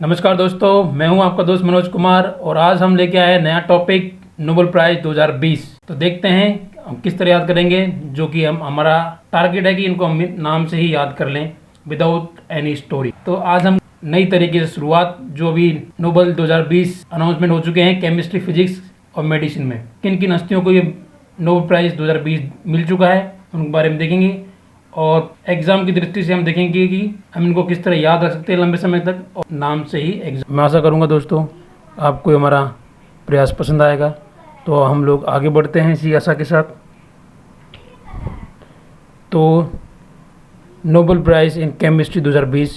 नमस्कार दोस्तों, मैं हूं आपका दोस्त मनोज कुमार और आज हम लेके आए नया टॉपिक नोबेल प्राइज 2020। तो देखते हैं हम किस तरह याद करेंगे, जो कि हमारा टारगेट है कि इनको हम नाम से ही याद कर लें विदाउट एनी स्टोरी। तो आज हम नई तरीके से शुरुआत, जो भी नोबेल 2020 अनाउंसमेंट हो चुके हैं केमिस्ट्री, फिजिक्स और मेडिसिन में, किन किन हस्तियों को ये नोबेल प्राइज 2020 मिल चुका है उनके बारे में देखेंगे। और एग्ज़ाम की दृष्टि से हम देखेंगे कि हम इनको किस तरह याद रख सकते हैं लंबे समय तक, और नाम से ही एग्ज़ाम। मैं आशा करूँगा दोस्तों आपको हमारा प्रयास पसंद आएगा। तो हम लोग आगे बढ़ते हैं इसी आशा के साथ। तो नोबेल प्राइज़ इन केमिस्ट्री 2020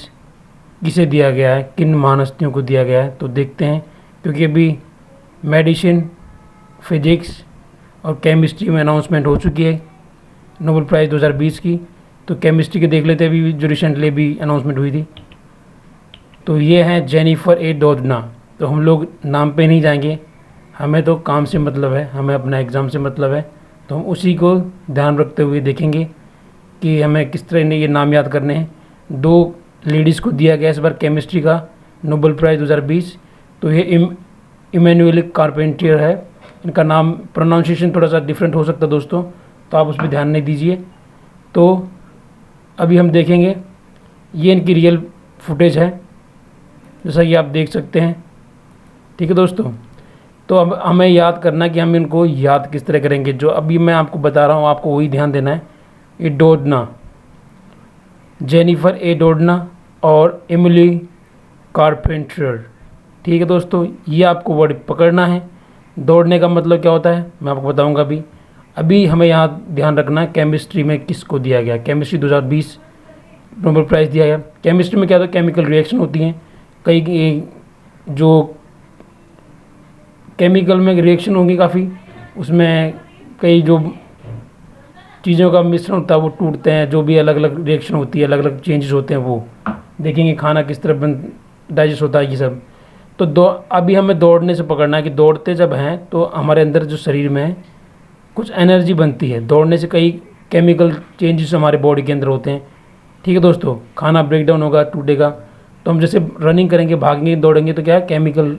किसे दिया गया है, किन महान हस्तियों को दिया गया है, तो देखते हैं। क्योंकि अभी मेडिसिन, फिजिक्स और केमिस्ट्री में अनाउंसमेंट हो चुकी है नोबेल प्राइज़ 2020 की। तो केमिस्ट्री के देख लेते हैं, अभी जो रिसेंटली भी अनाउंसमेंट हुई थी। तो ये हैं जेनिफर ए डोडना। तो हम लोग नाम पे नहीं जाएंगे, हमें तो काम से मतलब है, हमें अपना एग्ज़ाम से मतलब है। तो हम उसी को ध्यान रखते हुए देखेंगे कि हमें किस तरह ये नाम याद करने हैं। 2 लेडीज़ को दिया गया इस बार केमिस्ट्री का नोबेल प्राइज़ 2020। तो ये इमैनुअल कारपेंटियर है। इनका नाम प्रोनाउंसिएशन थोड़ा सा डिफरेंट हो सकता है दोस्तों, तो आप उस पर ध्यान नहीं दीजिए। तो अभी हम देखेंगे, ये इनकी रियल फुटेज है जैसा कि आप देख सकते हैं। ठीक है दोस्तों, तो अब हमें याद करना कि हम इनको याद किस तरह करेंगे। जो अभी मैं आपको बता रहा हूँ आपको वही ध्यान देना है। ये डोडना, जेनिफर ए डोडना और एमिली कारपेंटर। ठीक है दोस्तों, ये आपको वर्ड पकड़ना है। दौड़ने का मतलब क्या होता है मैं आपको बताऊँगा अभी हमें यहाँ ध्यान रखना है केमिस्ट्री में किसको दिया गया। केमिस्ट्री 2020 नोबेल प्राइज़ दिया गया। केमिस्ट्री में क्या होता है, केमिकल रिएक्शन होती हैं। कई जो केमिकल में रिएक्शन होंगी काफ़ी, उसमें कई जो चीज़ों का मिश्रण होता है वो टूटते हैं। जो भी अलग अलग रिएक्शन होती है, अलग अलग चेंजेस होते हैं, वो देखेंगे। खाना किस तरह डाइजेस्ट होता है, ये सब। तो अभी हमें दौड़ने से पकड़ना है कि दौड़ते जब हैं तो हमारे अंदर जो शरीर में कुछ एनर्जी बनती है। दौड़ने से कई केमिकल चेंजेस हमारे बॉडी के अंदर होते हैं। ठीक है दोस्तों, खाना ब्रेक डाउन होगा, टूटेगा। तो हम जैसे रनिंग करेंगे, भागेंगे, दौड़ेंगे, तो क्या है, केमिकल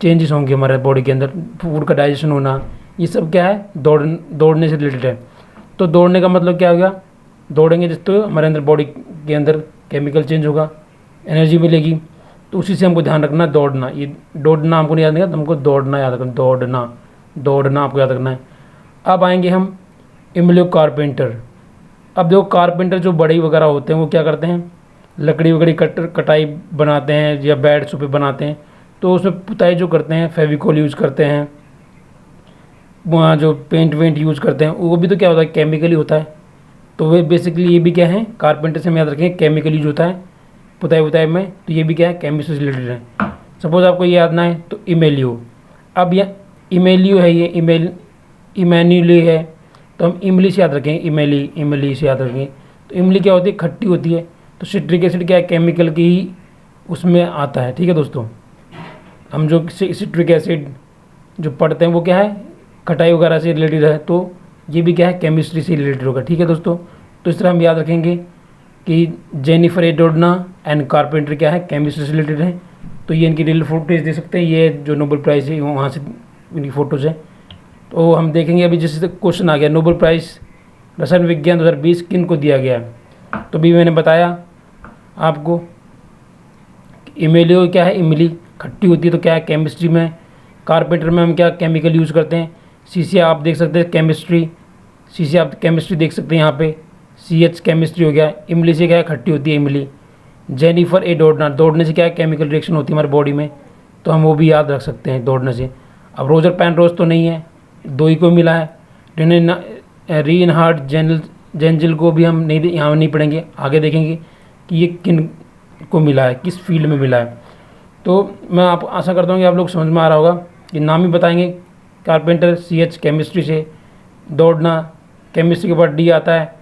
चेंजेस होंगे हमारे बॉडी के अंदर। फूड का डाइजेशन होना, ये सब क्या है, दौड़ने से रिलेटेड है। तो दौड़ने का मतलब क्या हो गया, दौड़ेंगे जिस तो हमारे अंदर बॉडी के अंदर केमिकल चेंज होगा, एनर्जी मिलेगी। तो उसी से हमको ध्यान रखना है दौड़ना। ये दौड़ना हमको नहीं याद रखना, हमको दौड़ना याद रखना। दौड़ना आपको याद रखना है। अब आएंगे हम एमिली कारपेंटर। अब देखो, कारपेंटर जो बढ़ई वगैरह होते हैं वो क्या करते हैं, लकड़ी वगड़ी कटाई बनाते हैं या बेड सोफे बनाते हैं। तो उसमें पुताई जो करते हैं, फेविकोल यूज़ करते हैं, वहाँ जो पेंट वेंट यूज़ करते हैं, वो भी तो क्या होता है, केमिकली होता है। तो वे बेसिकली ये भी क्या है, कारपेंटर से हम याद रखेंगे केमिकल यूज होता है पुताई वुताई में। तो ये भी क्या है, केमिस्ट्री से रिलेटेड है। सपोज आपको ये याद ना है तो इमेलियो। अब यह इमेलियो है, ये इमैनुअली है, तो हम इमली से याद रखेंगे। इमली से याद रखेंगे। तो इमली क्या होती है, खट्टी होती है। तो सिट्रिक एसिड क्या है, केमिकल की ही उसमें आता है। ठीक है दोस्तों, हम जो सिट्रिक एसिड जो पढ़ते हैं वो क्या है, खटाई वगैरह से रिलेटेड है। तो ये भी क्या है, केमिस्ट्री से रिलेटेड होगा। ठीक है दोस्तों, तो इस तरह हम याद रखेंगे कि जेनिफर ए डोडना एंड कारपेंटर क्या है, केमिस्ट्री से रिलेटेड है। तो ये इनकी रियल फोटोज दे सकते हैं। ये जो नोबेल प्राइज़ है वहाँ से इनकी फ़ोटोज़ है। तो हम देखेंगे अभी जैसे क्वेश्चन आ गया, नोबेल प्राइज़ रसायन विज्ञान 2020 किन को दिया गया है। तो भी मैंने बताया आपको, इमेलियो क्या है, इमली खट्टी होती है, तो क्या है, केमिस्ट्री में। कारपेंटर में हम क्या केमिकल यूज़ करते हैं। सीसी आप देख सकते हैं, केमिस्ट्री, सीसी आप केमिस्ट्री देख सकते हैं यहाँ पे। CH केमिस्ट्री हो गया। इमली से क्या है, खट्टी होती है इमली। जेनिफर ए डोडना, दौड़ने से क्या है, केमिकल रिएक्शन होती है हमारे बॉडी में। तो हम वो भी याद रख सकते हैं दौड़ने से। अब रोजर पेनरोज तो नहीं है, 2 ही को मिला है। रीनहार्ड जेंजिल को भी हम नहीं, यहाँ नहीं पढ़ेंगे, आगे देखेंगे कि ये किन को मिला है, किस फील्ड में मिला है। तो मैं आप आशा करता हूँ कि आप लोग समझ में आ रहा होगा कि नाम ही बताएंगे। कारपेंटर CH केमिस्ट्री से, दौड़ना केमिस्ट्री के बाद D आता है,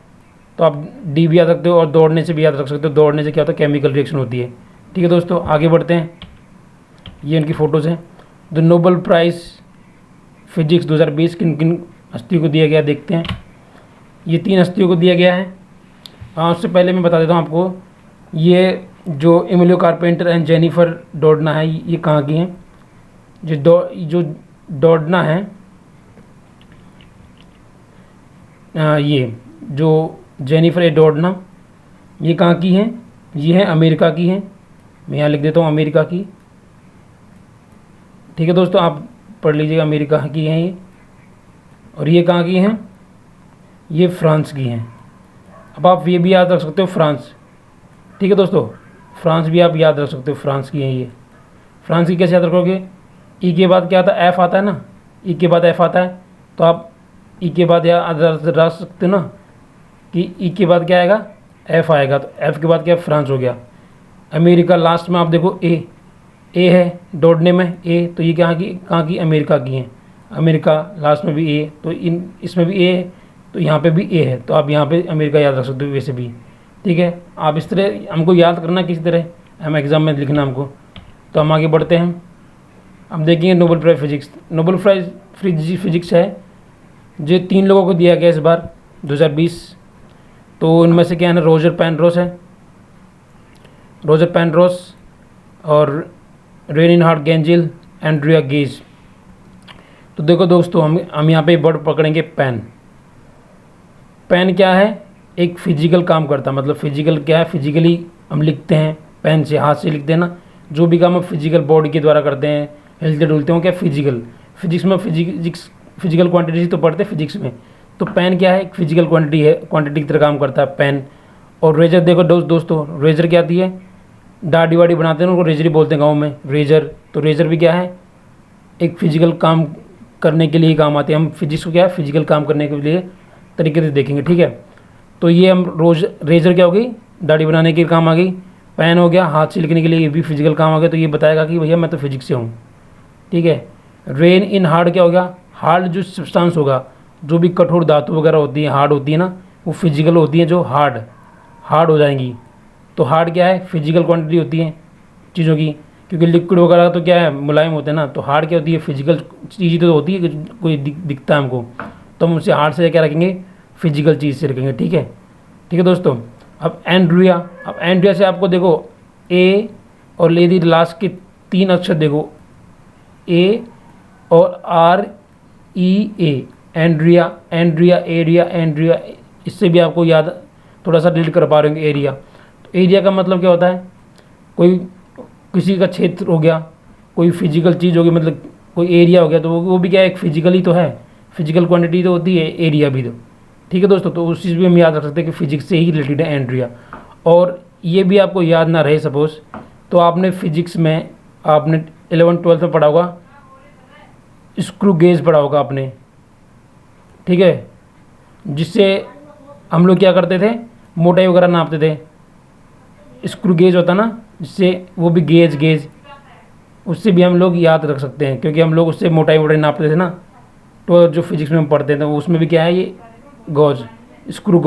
तो आप D भी याद रखते हो और दौड़ने से भी याद रख सकते हो। दौड़ने से क्या होता है, केमिकल रिएक्शन होती है। ठीक है दोस्तों, आगे बढ़ते हैं। ये इनकी फ़ोटोज़ हैं। द नोबेल प्राइज़ फिजिक्स 2020 किन किन हस्तियों को दिया गया, देखते हैं। ये 3 हस्तियों को दिया गया है। हाँ, उससे पहले मैं बता देता हूँ आपको, ये जो एमिलियो कारपेंटर एंड जेनिफर डोडना है, ये कहाँ की हैं? जो डोडना है, ये जो जेनिफर ए डोडना, ये कहाँ की हैं? ये है अमेरिका की हैं। मैं यहाँ लिख देता हूँ अमेरिका की। ठीक है दोस्तों, आप पढ़ लीजिएगा, अमेरिका की हैं ये। और ये कहाँ की हैं? ये फ्रांस की हैं। अब आप ये भी याद रख सकते हो, फ्रांस। ठीक है दोस्तों, फ्रांस भी आप याद रख सकते हो, फ्रांस की हैं ये। फ्रांस की कैसे याद रखोगे? ई के बाद क्या आता है? एफ आता है ना। ई के बाद एफ आता है, तो आप ई के बाद याद रख सकते हो ना कि ई के बाद क्या आएगा? एफ आएगा। तो एफ के बाद क्या? फ्रांस हो गया। अमेरिका लास्ट में आप देखो, ए है डोडने में ए, तो ये कहाँ की? अमेरिका की हैं। अमेरिका लास्ट में भी ए, तो इसमें भी ए है, तो यहाँ पे भी ए है, तो आप यहाँ पे अमेरिका याद रख सकते हो वैसे भी। ठीक है, आप इस तरह हमको याद करना किसी तरह, हम एग्ज़ाम में लिखना हमको। तो हम आगे बढ़ते हैं। अब देखेंगे Nobel prize physics. Nobel prize physics है जो 3 लोगों को दिया गया इस बार 2020। तो उनमें से क्या है ना, रोजर पेनरोस और रेनिनहार्ड गेंजिल, एंड्रिया गेज। तो देखो दोस्तों, हम यहाँ पे वर्ड पकड़ेंगे पेन। पेन क्या है? एक फिजिकल काम करता है। मतलब फिजिकल क्या है? फिजिकली हम लिखते हैं पेन से, हाथ से लिखते हैं ना। जो भी काम हम फिजिकल बॉडी के द्वारा करते हैं, हिलते डुलते हो, क्या फिजिकल। फिजिक्स में फिजिकल क्वांटिटी तो पढ़ते हैं फिजिक्स में। तो पेन क्या है? एक फिजिकल क्वांटिटी है, क्वांटिटी की तरह काम करता है पेन। और रेजर देखो दोस्तों, रेजर क्या आती है? दाढ़ी वाड़ी बनाते हैं उनको रेजर ही बोलते हैं गाँव में, रेजर। तो रेजर भी क्या है? एक फिजिकल काम करने के लिए काम आते हैं। हम फिजिक्स को क्या है? फिजिकल काम करने के लिए तरीके से देखेंगे। ठीक है, तो ये हम रेजर क्या होगी? दाढ़ी बनाने के काम आ गई। पेन हो गया हाथ से लिखने के लिए, ये भी फिजिकल काम आ गया। तो ये बताएगा कि भैया मैं तो फिजिक्स से हूँ। ठीक है, रेन इन हार्ड क्या हो गया? हार्ड जो सब्सटेंस होगा, जो भी कठोर धातु वगैरह होती है, हार्ड होती है ना, वो फिजिकल होती है, जो हार्ड हो जाएंगी। तो हार्ड क्या है? फिजिकल क्वांटिटी होती है चीज़ों की, क्योंकि लिक्विड वगैरह तो क्या है? मुलायम होते हैं ना। तो हार्ड क्या होती है? फिजिकल चीज़ तो होती है कि कोई दिखता है हमको, तो हम उससे हार्ड से क्या रखेंगे? फिजिकल चीज़ से रखेंगे। ठीक है दोस्तों। अब एंड्रिया से आपको देखो ए और लेडी लास्ट के 3 अक्षर देखो, ए और REA, एंड्रिया। इससे भी आपको याद थोड़ा सा डिलीट कर पा रहे होंगे एरिया। तो एरिया का मतलब क्या होता है? कोई किसी का क्षेत्र हो गया, कोई फिजिकल चीज़ होगी, मतलब कोई एरिया हो गया, तो वो भी क्या है? एक फिजिकल ही तो है, फिजिकल क्वांटिटी तो होती है एरिया भी। तो ठीक है दोस्तों, तो उस चीज़ भी हम याद रख सकते हैं कि फिजिक्स से ही रिलेटेड है एंड्रिया। और ये भी आपको याद ना रहे सपोज़, तो आपने फिजिक्स में आपने 11th-12th में पढ़ा होगा, स्क्रू गेज पढ़ा होगा आपने। ठीक है, जिससे हम लोग क्या करते थे? मोटाई वगैरह नापते थे। स्क्रू गेज होता ना, जिससे वो भी गेज, उससे भी हम लोग याद रख सकते हैं, क्योंकि हम लोग उससे मोटाई नापते थे ना। तो जो फिजिक्स में हम पढ़ते थे उसमें भी क्या है? ये स्क्रू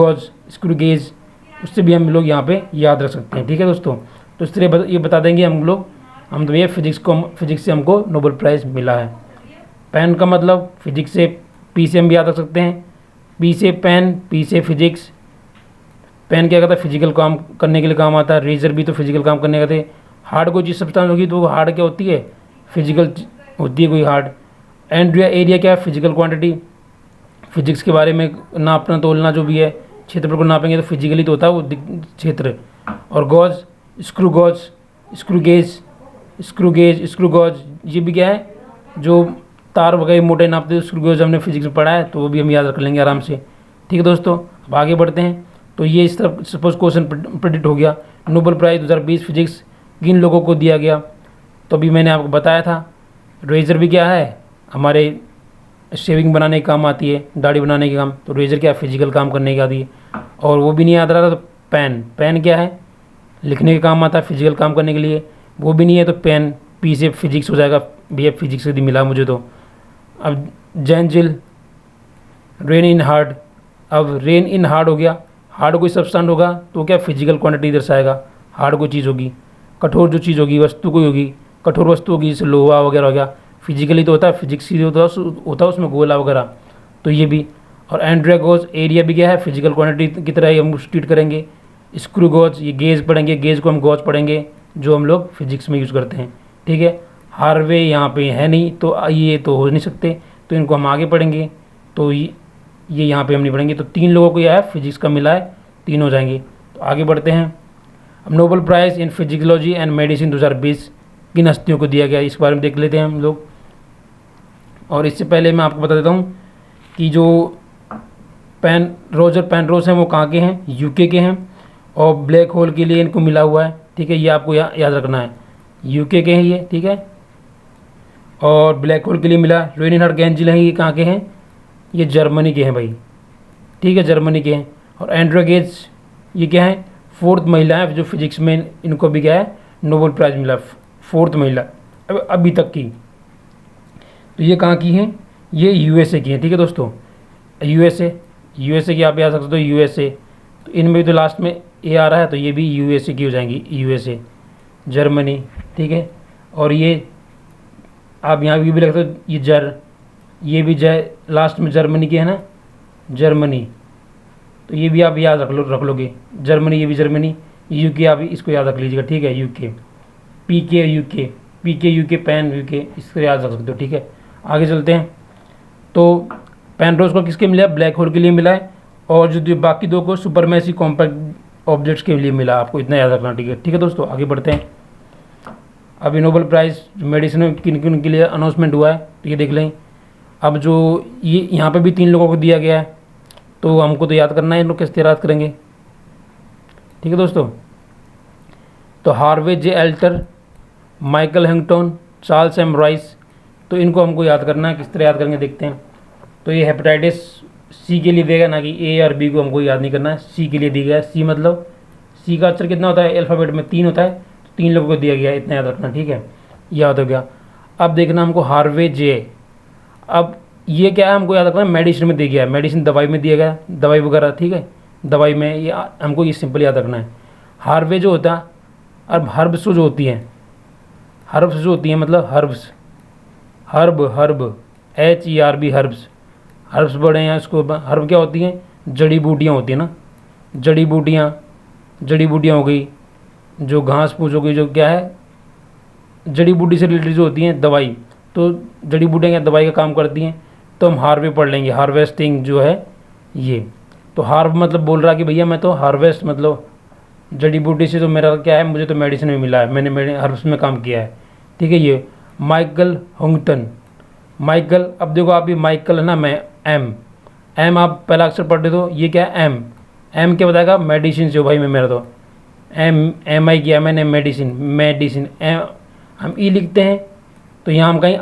गेज, उससे भी हम लोग यहाँ पे याद रख सकते हैं। ठीक है दोस्तों, तो इस तरह ये बता देंगे हम तो ये फिजिक्स से हमको नोबेल प्राइज़ मिला है। पेन का मतलब फिजिक्स से पी से हम भी याद रख सकते हैं, पी से पेन, पी से फिजिक्स। पेन क्या करता है? फिजिकल काम करने के लिए काम आता है। रेजर भी तो फिजिकल काम करने का थे। हार्ड कोई चीज़ सब्सटेंस होगी तो वो हार्ड क्या होती है? फिजिकल होती है कोई हार्ड। एरिया क्या है? Physical quantity. फिजिक्स के बारे में नापना तोलना जो भी है, क्षेत्रफल को नापेंगे तो फिजिकली तो होता है वो क्षेत्र। और स्क्रू गेज, ये भी क्या है? जो तार वगैरह मोटे नापते हैं, स्क्रू गेज हमने फिजिक्स में पढ़ा है, तो वो भी हम याद रख लेंगे आराम से। ठीक है दोस्तों, अब आगे बढ़ते हैं। तो ये इस तरह सपोज क्वेश्चन प्रेडिक्ट हो गया। नोबेल प्राइज़ 2020 फिजिक्स किन लोगों को दिया गया? तो अभी मैंने आपको बताया था। रेजर भी क्या है? हमारे शेविंग बनाने के काम आती है, दाढ़ी बनाने के काम। तो रेजर क्या है? फिजिकल काम करने की आती है। और वो भी नहीं याद रहा तो पेन क्या है? लिखने के काम आता है, फिजिकल काम करने के लिए। वो भी नहीं है तो पेन, पी से फिजिक्स हो जाएगा। भैया फिजिक्स से मिला मुझे तो। अब जेंजिल, रेन इन हार्ड। अब रेन इन हार्ड हो गया, हार्ड कोई सब्सटेंस होगा तो क्या? फिजिकल क्वांटिटी दर्शाएगा। हार्ड कोई चीज़ होगी, कठोर जो चीज़ होगी, वस्तु कोई होगी, कठोर वस्तु होगी, जैसे लोहा वगैरह हो गया। फिजिकली तो होता है, फिजिक्स ही होता है उसमें गोला वगैरह, तो ये भी। और एंड्रिया गोज एरिया भी क्या है? फिजिकल क्वांटिटी की तरह ही हम ट्रीट करेंगे। स्क्रू गॉज, ये गेज पढ़ेंगे, गेज को हम गॉज पढ़ेंगे जो हम लोग फिजिक्स में यूज़ करते हैं। ठीक है, हार्वे यहाँ पे है नहीं तो ये तो हो नहीं सकते, तो इनको हम आगे पढ़ेंगे। तो ये यहाँ पे हम नहीं पढ़ेंगे। तो 3 लोगों को यह है फिजिक्स का मिला है, 3 हो जाएंगे। तो आगे बढ़ते हैं। अब Nobel prize in physiology and medicine 2020 किन हस्तियों को दिया गया, इस बारे में देख लेते हैं हम लोग। और इससे पहले मैं आपको बता देता हूँ कि जो रोजर पेनरोज हैं वो कहाँ के हैं, यूके के हैं। और ब्लैक होल के लिए इनको मिला हुआ है। ठीक है, ये आपको याद रखना है, यूके के हैं ये। ठीक है, और ब्लैक होल के लिए मिला। रेनिहार्ड गेंजिल हैं, ये कहाँ के हैं, ये जर्मनी के हैं भाई। ठीक है, जर्मनी के हैं। और एंड्रू गेज ये क्या है, 4th महिला है जो फिजिक्स में, इनको भी क्या है नोबेल प्राइज़ मिला, 4th महिला अभी तक की। तो ये कहाँ की हैं, ये यूएसए की हैं। ठीक है दोस्तों, यूएसए की आप याद रख सकते हो, यूएसए। तो इनमें भी तो लास्ट में ए आ रहा है, तो ये भी यूएसए की हो जाएंगी, यूएसए, जर्मनी। ठीक है, और ये आप यहाँ भी रख सकते हो, ये भी लास्ट में जर्मनी की है ना, जर्मनी। तो ये भी आप याद रख लोगे, जर्मनी, ये भी जर्मनी। यूके आप इसको याद रख लीजिएगा। ठीक है, यूके, पीके यूके, पैन यूके, इसको याद रख सकते हो। ठीक है, आगे चलते हैं। तो पेनरोज को किसके मिला है, ब्लैक होल के लिए मिला है। और जो बाकी 2 को सुपरमैसिव कॉम्पैक्ट ऑब्जेक्ट्स के लिए मिला, आपको इतना याद रखना। ठीक है दोस्तों, आगे बढ़ते हैं। अभी नोबेल प्राइज़ मेडिसिन में किन किन के लिए अनाउंसमेंट हुआ है, तो ये देख लें। अब जो ये यहाँ पे भी 3 लोगों को दिया गया है, तो हमको तो याद करना है, इन लोग किस तरह याद करेंगे। ठीक है दोस्तों, तो Harvey J Alter, Michael Houghton, Charles M Rice, तो इनको हमको याद करना है। किस तरह याद करेंगे देखते हैं। तो ये हेपेटाइटिस सी के लिए देगा, ना कि ए और बी को हमको याद नहीं करना है, सी के लिए दिया गया है। सी मतलब सी का अक्षर कितना होता है, अल्फ़ाबेट में 3 होता है, तो 3 लोगों को दिया गया है, इतना याद रखना। ठीक है, याद हो गया। अब देखना हमको हार्वे जे, अब ये क्या है हमको याद रखना है, मेडिसिन में दिया गया है, मेडिसिन दवाई में दिया गया, दवाई वगैरह। ठीक है, दवाई में ये हमको ये सिंपल याद रखना है। हार्वे जो होता है, अब हर्ब्स जो होती हैं, हर्ब्स जो होती हैं मतलब हर्ब्स, हर्ब HERB, हर्ब्स बड़े हैं इसको। हर्ब क्या होती हैं, जड़ी बूटियाँ होती हैं ना, जड़ी बूटियाँ हो गई, जो घास फूस हो गई, जो क्या है जड़ी बूटी से रिलेटेड जो होती हैं दवाई। तो जड़ी बूटियाँ क्या दवाई का काम करती हैं, तो हम हार्वे पढ़ लेंगे, हार्वेस्टिंग जो है ये। तो हार्ब मतलब बोल रहा कि भैया मैं तो हार्वेस्ट मतलब जड़ी बूटी से, तो मेरा क्या है, मुझे तो मेडिसिन में मिला है, मैंने हर्ब्स में काम किया है। ठीक है, ये माइकल हंगटन, माइकल, अब देखो आप भी माइकल है ना, मैं एम आप पहला अक्षर पढ़ दो, ये क्या है एम क्या बताएगा, मेडिसिन जो भाई मैं मेरा तो एम आई किया मैंने, मेडिसिन एम, हम ई लिखते हैं, तो यहाँ हम कहीं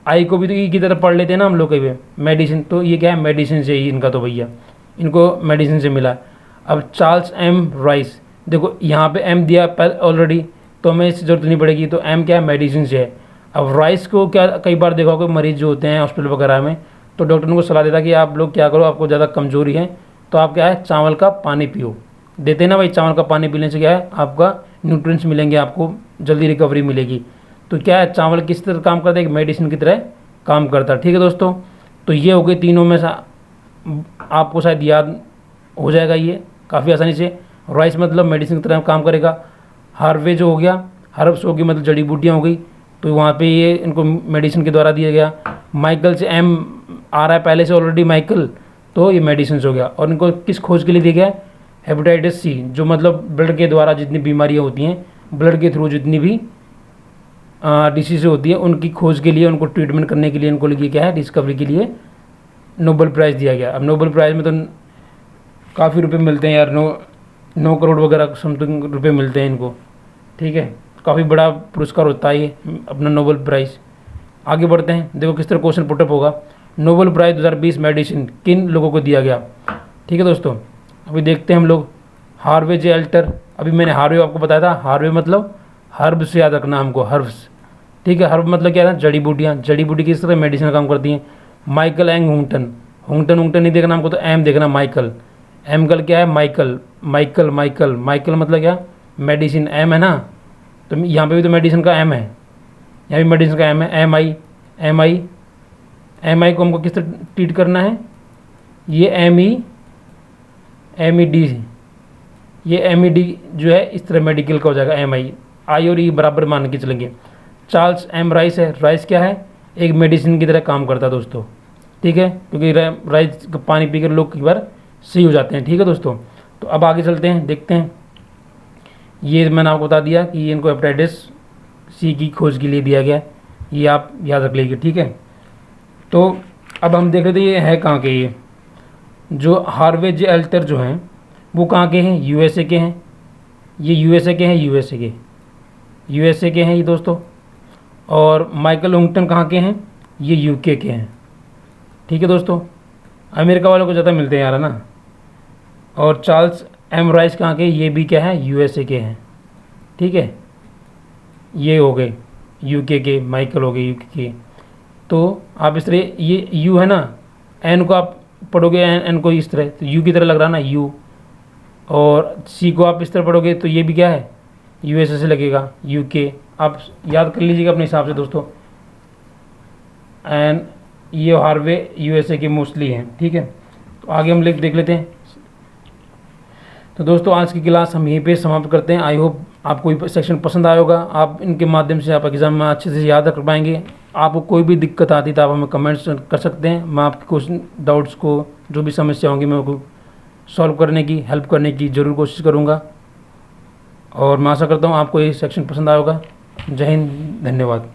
आई को भी तो ई की तरफ पढ़ लेते हैं ना हम लोग कहीं पे, मेडिसिन। तो ये क्या है, मेडिसिन से ही इनका, तो भैया इनको मेडिसिन से मिला। अब चार्ल्स एम राइस, देखो यहाँ पे एम दिया ऑलरेडी, तो हमें इसकी जरूरत नहीं पड़ेगी, तो एम क्या है, मेडिसिन से है। अब राइस को क्या, कई बार देखा होगा मरीज जो होते हैं हॉस्पिटल वगैरह में, तो डॉक्टर उनको सलाह देता है कि आप लोग क्या करो, आपको ज़्यादा कमजोरी है तो आप क्या है, चावल का पानी पियो, देते हैं ना भाई, चावल का पानी पीने से क्या है, आपका न्यूट्रिएंट्स मिलेंगे, आपको जल्दी रिकवरी मिलेगी। तो क्या है, चावल किस तरह काम करता है, एक मेडिसिन की तरह काम करता है। ठीक है दोस्तों, तो ये हो गए तीनों में से, आपको शायद याद हो जाएगा ये काफ़ी आसानी से। राइस मतलब मेडिसिन की तरह काम करेगा, हार्वे जो हो गया, हर्ब्स हो गई मतलब जड़ी बूटियाँ हो गई, तो वहाँ पे ये इनको मेडिसिन के द्वारा दिया गया। माइकल से एम आ रहा है पहले से ऑलरेडी माइकल, तो ये मेडिसिन हो गया। और इनको किस खोज के लिए दिया गया, हेपेटाइटिस सी, जो मतलब ब्लड के द्वारा जितनी बीमारियाँ होती हैं, ब्लड के थ्रू जितनी भी डिसीज़ होती है, उनकी खोज के लिए, उनको ट्रीटमेंट करने के लिए इनको लिए क्या है, डिस्कवरी के लिए नोबेल प्राइज़ दिया गया। अब नोबेल प्राइज़ में तो काफ़ी रुपए मिलते हैं यार, 9 करोड़ वगैरह समथिंग रुपए मिलते हैं इनको। ठीक है, काफ़ी बड़ा पुरस्कार होता है ये अपना नोबेल प्राइज़। आगे बढ़ते हैं, देखो किस तरह क्वेश्चन पुटअप होगा। नोबेल प्राइज़ 2020 मेडिसिन किन लोगों को दिया गया। ठीक है दोस्तों, अभी देखते हैं हम लोग। हार्वे जे एल्टर, अभी मैंने हार्वे आपको बताया था, हार्वे मतलब हर्ब से याद रखना हमको, हर्ब्स। ठीक है, हर्ब मतलब क्या है, जड़ी बूटियाँ, जड़ी बूटी किस तरह मेडिसिन का काम करती हैं। माइकल एंग हुंगटन, हुंगटन नहीं देखना हमको, तो एम देखना, माइकल। एम कल क्या है, माइकल मतलब क्या, मेडिसिन, एम है ना, तो यहाँ पे भी तो मेडिसिन का एम है, यहाँ भी मेडिसिन का एम है। एम आई को हमको किस तरह ट्रीट करना है, ये एम ई डी, ये MED जो है इस तरह मेडिकल का हो जाएगा MI, I और E बराबर मान के चलेंगे। चार्ल्स M राइस है, राइस क्या है, एक मेडिसिन की तरह काम करता है दोस्तों, ठीक है, क्योंकि राइस का पानी पीकर लोग कई बार सही हो जाते हैं, ठीक है दोस्तों। तो अब आगे चलते हैं, देखते हैं। ये मैंने आपको बता दिया कि इनको हेपेटाइटिस C की खोज के लिए दिया गया है, ये आप याद रख लीजिए, ठीक है। तो अब हम देख लेते हैं ये है कहाँ के, ये जो हार्वे जे अल्टर जो हैं वो कहाँ के हैं, USA के हैं, ये USA के हैं, USA के हैं ये दोस्तों। और माइकल उंगटन कहाँ के हैं, ये UK के हैं, ठीक है दोस्तों। अमेरिका वालों को ज़्यादा मिलते हैं यार, है ना। और चार्ल्स M राइस कहाँ के, ये भी क्या है, USA के हैं, ठीक है। ये हो गए UK के, माइकल हो गए UK के। तो आप इस तरह ये U है ना, N को आप पढ़ोगे N को इस तरह, तो U की तरह लग रहा है ना U, और C को आप इस तरह पढ़ोगे तो ये भी क्या है, USA से लगेगा, UK। आप याद कर लीजिएगा अपने हिसाब से दोस्तों। एंड ये हार्वे USA के मोस्टली हैं, ठीक है। तो आगे हम देख लेते हैं। तो दोस्तों आज की क्लास हम यहीं पे समाप्त करते हैं। आई होप आपको ये सेक्शन पसंद आया होगा, आप इनके माध्यम से आप एग्ज़ाम में अच्छे से याद रख पाएंगे। आपको कोई भी दिक्कत आती तो आप हमें कमेंट्स कर सकते हैं, मैं आपके क्वेश्चन डाउट्स को, जो भी समस्या होंगी मैं उनको सॉल्व करने की, हेल्प करने की ज़रूर कोशिश करूँगा। और मैं आशा करता हूँ आपको ये सेक्शन पसंद आया होगा। जय हिंद, धन्यवाद।